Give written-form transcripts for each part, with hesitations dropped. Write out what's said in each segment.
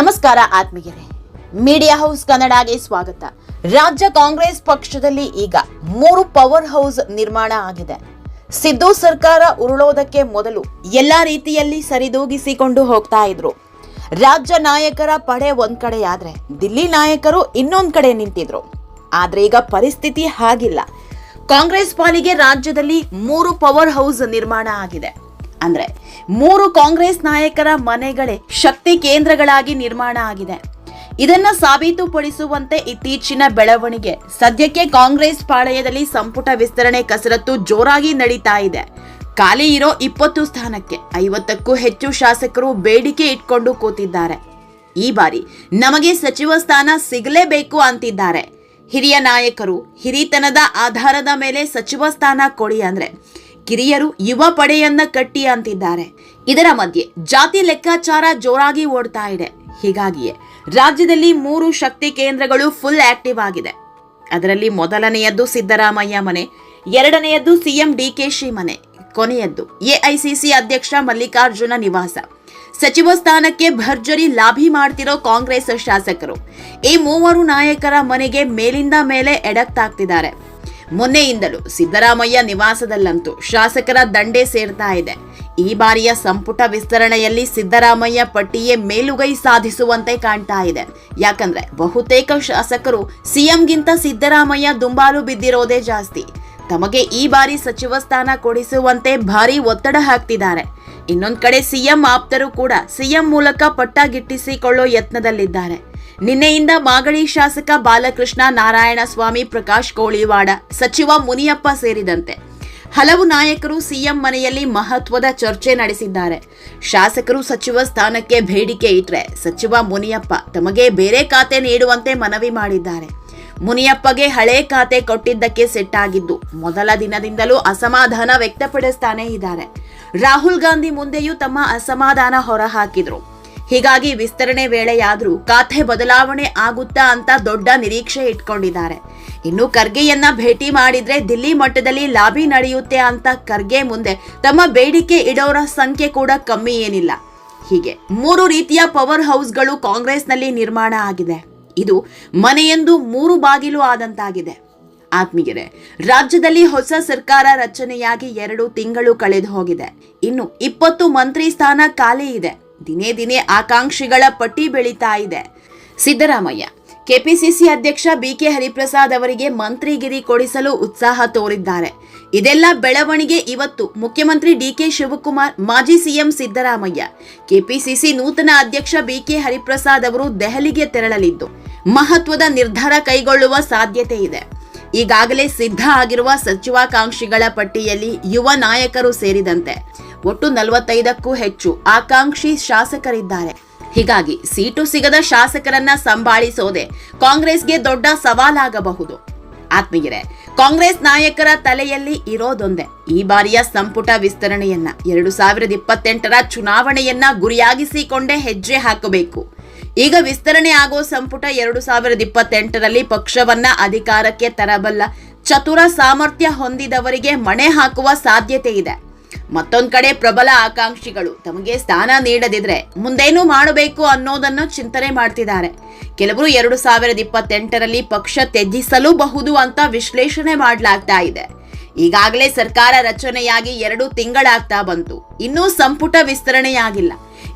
ನಮಸ್ಕಾರ ಆತ್ಮೀಯರೇ, media house ಕನ್ನಡಗೆ ಸ್ವಾಗತ. ರಾಜ್ಯ ಕಾಂಗ್ರೆಸ್ ಪಕ್ಷದಲ್ಲಿ ಈಗ 3 ಪವರ್ ಹೌಸ್ ನಿರ್ಮಾಣ ಆಗಿದೆ. ಸಿದ್ದು ಸರ್ಕಾರ ಉರುಳೋದಕ್ಕೆ ಮೊದಲು ಎಲ್ಲಾ ರೀತಿಯಲ್ಲಿ ಸರಿದೂಗಿಸಿಕೊಂಡು ಹೋಗ್ತಾ ಇದ್ರು. ರಾಜ್ಯ ನಾಯಕರ ಪಡೆ ಒಂದ್ ಕಡೆ ಆದ್ರೆ ದಿಲ್ಲಿ ನಾಯಕರು ಇನ್ನೊಂದ್ ಕಡೆ ನಿಂತಿದ್ರು. ಆದ್ರೆ ಈಗ ಪರಿಸ್ಥಿತಿ ಹಾಗಿಲ್ಲ. ಕಾಂಗ್ರೆಸ್ ಪಾಲಿಗೆ ರಾಜ್ಯದಲ್ಲಿ 3 ಪವರ್ ಹೌಸ್ ನಿರ್ಮಾಣ ಆಗಿದೆ. ಅಂದ್ರೆ 3 ಕಾಂಗ್ರೆಸ್ ನಾಯಕರ ಮನೆಗಳೇ ಶಕ್ತಿ ಕೇಂದ್ರಗಳಾಗಿ ನಿರ್ಮಾಣ ಆಗಿದೆ. ಇದನ್ನ ಸಾಬೀತುಪಡಿಸುವಂತೆ ಇತ್ತೀಚಿನ ಬೆಳವಣಿಗೆ ಸದ್ಯಕ್ಕೆ ಕಾಂಗ್ರೆಸ್ ಪಾಳೆಯದಲ್ಲಿ ಸಂಪುಟ ವಿಸ್ತರಣೆ ಕಸರತ್ತು ಜೋರಾಗಿ ನಡೀತಾ ಇದೆ. ಖಾಲಿ ಇರೋ 20 ಸ್ಥಾನಕ್ಕೆ 50ಕ್ಕೂ ಹೆಚ್ಚು ಶಾಸಕರು ಬೇಡಿಕೆ ಇಟ್ಕೊಂಡು ಕೂತಿದ್ದಾರೆ. ಈ ಬಾರಿ ನಮಗೆ ಸಚಿವ ಸ್ಥಾನ ಸಿಗಲೇಬೇಕು ಅಂತಿದ್ದಾರೆ. ಹಿರಿಯ ನಾಯಕರು ಹಿರಿತನದ ಆಧಾರದ ಮೇಲೆ ಸಚಿವ ಸ್ಥಾನ ಕೊಡಿ ಅಂದ್ರೆ ಕಿರಿಯರು ಯುವ ಪಡೆಯನ್ನ ಕಟ್ಟಿ ಅಂತಿದ್ದಾರೆ. ಇದರ ಮಧ್ಯೆ ಜಾತಿ ಲೆಕ್ಕಾಚಾರ ಜೋರಾಗಿ ಓಡ್ತಾ ಇದೆ. ಹೀಗಾಗಿಯೇ ರಾಜ್ಯದಲ್ಲಿ 3 ಶಕ್ತಿ ಕೇಂದ್ರಗಳು ಫುಲ್ ಆಕ್ಟಿವ್ ಆಗಿದೆ. ಅದರಲ್ಲಿ ಮೊದಲನೆಯದ್ದು ಸಿದ್ದರಾಮಯ್ಯ ಮನೆ, ಎರಡನೆಯದ್ದು ಸಿಎಂ ಡಿಕೆಶಿ ಮನೆ, ಕೊನೆಯದ್ದು ಎಐಸಿಸಿ ಅಧ್ಯಕ್ಷ ಮಲ್ಲಿಕಾರ್ಜುನ ನಿವಾಸ. ಸಚಿವ ಸ್ಥಾನಕ್ಕೆ ಭರ್ಜರಿ ಲಾಭಿ ಮಾಡ್ತಿರೋ ಕಾಂಗ್ರೆಸ್ ಶಾಸಕರು ಈ 3 ನಾಯಕರ ಮನೆಗೆ ಮೇಲಿಂದ ಮೇಲೆ ಎಡಕ್ತಾಗ್ತಿದ್ದಾರೆ. ಮೊನ್ನೆಯಿಂದಲೂ ಸಿದ್ದರಾಮಯ್ಯ ನಿವಾಸದಲ್ಲಂತೂ ಶಾಸಕರ ದಂಡೆ ಸೇರ್ತಾ ಇದೆ. ಈ ಬಾರಿಯ ಸಂಪುಟ ವಿಸ್ತರಣೆಯಲ್ಲಿ ಸಿದ್ದರಾಮಯ್ಯ ಪಟ್ಟಿಯೇ ಮೇಲುಗೈ ಸಾಧಿಸುವಂತೆ ಕಾಣ್ತಾ ಇದೆ. ಯಾಕಂದ್ರೆ ಬಹುತೇಕ ಶಾಸಕರು ಸಿಎಂಗಿಂತ ಸಿದ್ದರಾಮಯ್ಯ ದುಂಬಾಲು ಬಿದ್ದಿರೋದೇ ಜಾಸ್ತಿ. ತಮಗೆ ಈ ಬಾರಿ ಸಚಿವ ಸ್ಥಾನ ಕೊಡಿಸುವಂತೆ ಭಾರಿ ಒತ್ತಡ ಹಾಕ್ತಿದ್ದಾರೆ. ಇನ್ನೊಂದ್ ಕಡೆ ಸಿಎಂ ಆಪ್ತರು ಕೂಡ ಸಿಎಂ ಮೂಲಕ ಪಟ್ಟ ಗಿಟ್ಟಿಸಿಕೊಳ್ಳೋ ಯತ್ನದಲ್ಲಿದ್ದಾರೆ. ನಿನ್ನೆಯಿಂದ ಮಾಗಡಿ ಶಾಸಕ ಬಾಲಕೃಷ್ಣ ನಾರಾಯಣಸ್ವಾಮಿ, ಪ್ರಕಾಶ್ ಕೋಳಿವಾಡ, ಸಚಿವ ಮುನಿಯಪ್ಪ ಸೇರಿದಂತೆ ಹಲವು ನಾಯಕರು ಸಿಎಂ ಮನೆಯಲ್ಲಿ ಮಹತ್ವದ ಚರ್ಚೆ ನಡೆಸಿದ್ದಾರೆ. ಶಾಸಕರು ಸಚಿವ ಸ್ಥಾನಕ್ಕೆ ಬೇಡಿಕೆ ಇಟ್ರೆ ಸಚಿವ ಮುನಿಯಪ್ಪ ತಮಗೆ ಬೇರೆ ಖಾತೆ ನೀಡುವಂತೆ ಮನವಿ ಮಾಡಿದ್ದಾರೆ. ಮುನಿಯಪ್ಪಗೆ ಹಳೆ ಖಾತೆ ಕೊಟ್ಟಿದ್ದಕ್ಕೆ ಸೆಟ್ಟಾಗಿದ್ದು ಮೊದಲ ದಿನದಿಂದಲೂ ಅಸಮಾಧಾನ ವ್ಯಕ್ತಪಡಿಸ್ತಾನೆ ಇದ್ದಾರೆ. ರಾಹುಲ್ ಗಾಂಧಿ ಮುಂದೆಯೂ ತಮ್ಮ ಅಸಮಾಧಾನ ಹೊರಹಾಕಿದ್ರು. ಹೀಗಾಗಿ ವಿಸ್ತರಣೆ ವೇಳೆಯಾದ್ರೂ ಖಾತೆ ಬದಲಾವಣೆ ಆಗುತ್ತಾ ಅಂತ ದೊಡ್ಡ ನಿರೀಕ್ಷೆ ಇಟ್ಕೊಂಡಿದ್ದಾರೆ. ಇನ್ನು ಖರ್ಗೆಯನ್ನ ಭೇಟಿ ಮಾಡಿದ್ರೆ ದಿಲ್ಲಿ ಮಟ್ಟದಲ್ಲಿ ಲಾಬಿ ನಡೆಯುತ್ತೆ ಅಂತ ಖರ್ಗೆ ಮುಂದೆ ತಮ್ಮ ಬೇಡಿಕೆ ಇಡೋರ ಸಂಖ್ಯೆ ಕೂಡ ಕಮ್ಮಿ ಏನಿಲ್ಲ. ಹೀಗೆ 3 ರೀತಿಯ ಪವರ್ ಹೌಸ್ಗಳು ಕಾಂಗ್ರೆಸ್ನಲ್ಲಿ ನಿರ್ಮಾಣ ಆಗಿದೆ. ಇದು ಮನೆಯೆಂದು 3 ಬಾಗಿಲು ಆದಂತಾಗಿದೆ. ಆತ್ಮೀಯರೇ, ರಾಜ್ಯದಲ್ಲಿ ಹೊಸ ಸರ್ಕಾರ ರಚನೆಯಾಗಿ 2 ತಿಂಗಳು ಕಳೆದು ಹೋಗಿದೆ. ಇನ್ನು 20 ಮಂತ್ರಿ ಸ್ಥಾನ ಖಾಲಿ ಇದೆ. ದಿನೇ ದಿನೇ ಆಕಾಂಕ್ಷಿಗಳ ಪಟ್ಟಿ ಬೆಳೀತಾ ಇದೆ. ಸಿದ್ದರಾಮಯ್ಯ ಕೆಪಿಸಿಸಿ ಅಧ್ಯಕ್ಷ ಬಿಕೆ ಹರಿಪ್ರಸಾದ್ ಅವರಿಗೆ ಮಂತ್ರಿಗಿರಿ ಕೊಡಿಸಲು ಉತ್ಸಾಹ ತೋರಿದ್ದಾರೆ. ಇದೆಲ್ಲ ಬೆಳವಣಿಗೆ ಇವತ್ತು ಮುಖ್ಯಮಂತ್ರಿ ಡಿಕೆ ಶಿವಕುಮಾರ್, ಮಾಜಿ ಸಿಎಂ ಸಿದ್ದರಾಮಯ್ಯ, ಕೆಪಿಸಿಸಿ ನೂತನ ಅಧ್ಯಕ್ಷ ಬಿಕೆ ಹರಿಪ್ರಸಾದ್ ಅವರು ದೆಹಲಿಗೆ ತೆರಳಲಿದ್ದು ಮಹತ್ವದ ನಿರ್ಧಾರ ಕೈಗೊಳ್ಳುವ ಸಾಧ್ಯತೆ ಇದೆ. ಈಗಾಗಲೇ ಸಿದ್ಧ ಆಗಿರುವ ಸಚಿವಾಕಾಂಕ್ಷಿಗಳ ಪಟ್ಟಿಯಲ್ಲಿ ಯುವ ನಾಯಕರು ಸೇರಿದಂತೆ ಒಟ್ಟು 45ಕ್ಕೂ ಹೆಚ್ಚು ಆಕಾಂಕ್ಷಿ ಶಾಸಕರಿದ್ದಾರೆ. ಹೀಗಾಗಿ ಸೀಟು ಸಿಗದ ಶಾಸಕರನ್ನ ಸಂಭಾಳಿಸೋದೆ ಕಾಂಗ್ರೆಸ್ಗೆ ದೊಡ್ಡ ಸವಾಲಾಗಬಹುದು. ಆತ್ಮೀಯರೇ, ಕಾಂಗ್ರೆಸ್ ನಾಯಕರ ತಲೆಯಲ್ಲಿ ಇರೋದೊಂದೇ, ಈ ಬಾರಿಯ ಸಂಪುಟ ವಿಸ್ತರಣೆಯನ್ನ 2028ರ ಚುನಾವಣೆಯನ್ನ ಗುರಿಯಾಗಿಸಿಕೊಂಡೇ ಹೆಜ್ಜೆ ಹಾಕಬೇಕು. ಈಗ ವಿಸ್ತರಣೆ ಆಗೋ ಸಂಪುಟ 2028ರಲ್ಲಿ ಪಕ್ಷವನ್ನ ಅಧಿಕಾರಕ್ಕೆ ತರಬಲ್ಲ ಚತುರ ಸಾಮರ್ಥ್ಯ ಹೊಂದಿದವರಿಗೆ ಮಣೆ ಹಾಕುವ ಸಾಧ್ಯತೆ ಇದೆ. ಮತ್ತೊಂದ್ ಕಡೆ ಪ್ರಬಲ ಆಕಾಂಕ್ಷಿಗಳು ತಮಗೆ ಸ್ಥಾನ ನೀಡದಿದ್ರೆ ಮುಂದೇನು ಮಾಡಬೇಕು ಅನ್ನೋದನ್ನು ಚಿಂತನೆ ಮಾಡ್ತಿದ್ದಾರೆ. ಕೆಲವರು 2028ರಲ್ಲಿ ಪಕ್ಷ ತ್ಯಜಿಸಲೂಬಹುದು ಅಂತ ವಿಶ್ಲೇಷಣೆ ಮಾಡಲಾಗ್ತಾ ಇದೆ. ಈಗಾಗಲೇ ಸರ್ಕಾರ ರಚನೆಯಾಗಿ 2 ತಿಂಗಳಾಗ್ತಾ ಬಂತು. ಇನ್ನೂ ಸಂಪುಟ ವಿಸ್ತರಣೆಯಾಗಿಲ್ಲ.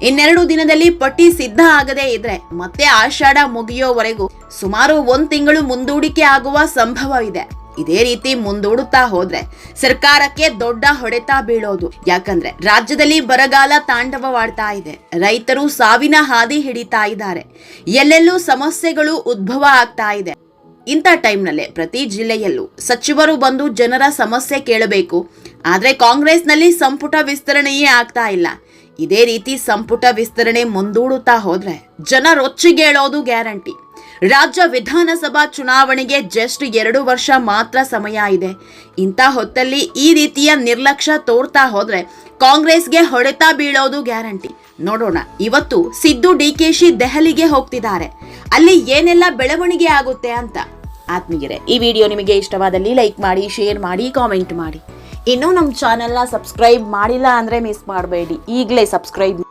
ಇನ್ನೆರಡು ದಿನದಲ್ಲಿ ಪಟ್ಟಿ ಸಿದ್ಧ ಆಗದೇ ಇದ್ರೆ ಮತ್ತೆ ಆಷಾಢ ಮುಗಿಯೋವರೆಗೂ ಸುಮಾರು 1 ತಿಂಗಳು ಮುಂದೂಡಿಕೆ ಆಗುವ ಸಂಭವ ಇದೆ. ಇದೇ ರೀತಿ ಮುಂದೂಡುತ್ತಾ ಹೋದ್ರೆ ಸರ್ಕಾರಕ್ಕೆ ದೊಡ್ಡ ಹೊಡೆತ ಬೀಳೋದು. ಯಾಕಂದ್ರೆ ರಾಜ್ಯದಲ್ಲಿ ಬರಗಾಲ ತಾಂಡವವಾಡ್ತಾ ಇದೆ. ರೈತರು ಸಾವಿನ ಹಾದಿ ಹಿಡಿತಾ ಇದ್ದಾರೆ. ಎಲ್ಲೆಲ್ಲೂ ಸಮಸ್ಯೆಗಳು ಉದ್ಭವ ಆಗ್ತಾ ಇದೆ. ಇಂಥ ಟೈಮ್ನಲ್ಲೇ ಪ್ರತಿ ಜಿಲ್ಲೆಯಲ್ಲೂ ಸಚಿವರು ಬಂದು ಜನರ ಸಮಸ್ಯೆ ಕೇಳಬೇಕು. ಆದ್ರೆ ಕಾಂಗ್ರೆಸ್ನಲ್ಲಿ ಸಂಪುಟ ವಿಸ್ತರಣೆಯೇ ಆಗ್ತಾ ಇಲ್ಲ. ಇದೇ ರೀತಿ ಸಂಪುಟ ವಿಸ್ತರಣೆ ಮುಂದೂಡುತ್ತಾ ಹೋದ್ರೆ ಜನ ರೊಚ್ಚಿಗೇಳೋದು ಗ್ಯಾರಂಟಿ. ರಾಜ್ಯ ವಿಧಾನಸಭಾ ಚುನಾವಣೆಗೆ ಜಸ್ಟ್ 2 ವರ್ಷ ಮಾತ್ರ ಸಮಯ ಇದೆ. ಇಂಥ ಹೊತ್ತಲ್ಲಿ ಈ ರೀತಿಯ ನಿರ್ಲಕ್ಷ್ಯ ತೋರ್ತಾ ಹೋದ್ರೆ ಕಾಂಗ್ರೆಸ್ಗೆ ಹೊಡೆತ ಬೀಳೋದು ಗ್ಯಾರಂಟಿ. ನೋಡೋಣ, ಇವತ್ತು ಸಿದ್ದು ಡಿಕೆಶಿ ದೆಹಲಿಗೆ ಹೋಗ್ತಿದ್ದಾರೆ. ಅಲ್ಲಿ ಏನೆಲ್ಲ ಬೆಳವಣಿಗೆ ಆಗುತ್ತೆ ಅಂತ. ಆತ್ಮೀಯರೇ, ಈ ವಿಡಿಯೋ ನಿಮಗೆ ಇಷ್ಟವಾದಲ್ಲಿ ಲೈಕ್ ಮಾಡಿ, ಶೇರ್ ಮಾಡಿ, ಕಾಮೆಂಟ್ ಮಾಡಿ. ಇನ್ನೂ ನಮ್ಮ ಚಾನೆಲ್ನ ಸಬ್ಸ್ಕ್ರೈಬ್ ಮಾಡಿಲ್ಲ ಅಂದರೆ ಮಿಸ್ ಮಾಡಬೇಡಿ, ಈಗಲೇ ಸಬ್ಸ್ಕ್ರೈಬ್